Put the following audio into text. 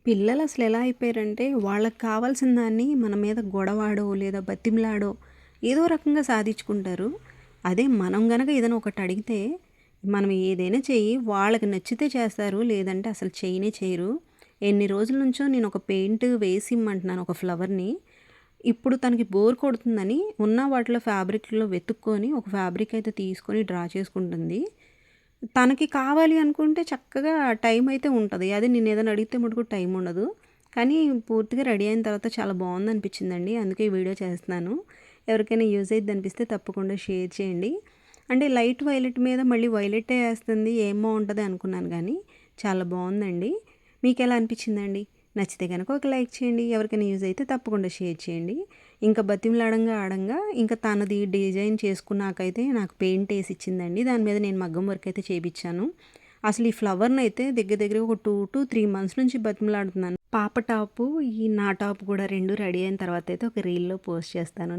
పిల్లలు అసలు ఎలా అయిపోయారంటే, వాళ్ళకి కావాల్సిన దాన్ని మన మీద గొడవాడో, లేదా బతిమిలాడో ఏదో రకంగా సాధించుకుంటారు. అదే మనం గనక ఏదైనా ఒకటి అడిగితే, మనం ఏదైనా చెయ్యి, వాళ్ళకి నచ్చితే చేస్తారు. లేదంటే అసలు చేయనే చేయరు. ఎన్ని రోజుల నుంచో నేను ఒక పెయింట్ వేసి ఇమ్మంటున్నాను ఒక ఫ్లవర్‌ని. ఇప్పుడు తనకి బోర్ కొడుతుందని ఉన్న వాటిలో ఫ్యాబ్రిక్‌లో వెతుక్కొని ఒక ఫ్యాబ్రిక్ అయితే తీసుకొని డ్రా చేసుకుంటుంది. తనకి కావాలి అనుకుంటే చక్కగా టైం అయితే ఉంటది. అదే నేనేదైనా అడిగితే మటుకు టైం ఉండదు. కానీ పూర్తిగా రెడీ అయిన తర్వాత చాలా బావుందనిపించిందండి. అందుకే ఈ వీడియో చేస్తున్నాను. ఎవరికైనా యూజ్ అయిద్దనిపిస్తే తప్పకుండా షేర్ చేయండి. అంటే లైట్ వైలెట్ మీద మళ్ళీ వైలెట్టే ఏస్తుంది ఏం బావుంటది అనుకున్నాను గానీ, చాలా బావుందండి. మీకెలా అనిపించిందండి? నచ్చితే గనక ఒక లైక్ చేయండి. ఎవరికైనా యూజ్ అయితే తప్పకుండా షేర్ చేయండి. ఇంకా బతిమలాడంగా ఆడంగా ఇంకా తనది డిజైన్ చేసుకున్నాకైతే నాకు పెయింట్ ఏసి ఇచ్చిందండి. దాని మీద నేను మగ్గం వర్క్ అయితే చేపిచ్చాను. అసలు ఈ ఫ్లవర్‌నయితే దగ్గర దగ్గరగా ఒక 2-3 మంత్స్ నుంచి బతిమలాడుతున్నాను. పాప టాపు, ఈ నా టాప్ కూడా 2 రెడీ అయిన తర్వాతయితే ఒక రీల్‌లో పోస్ట్ చేస్తాను.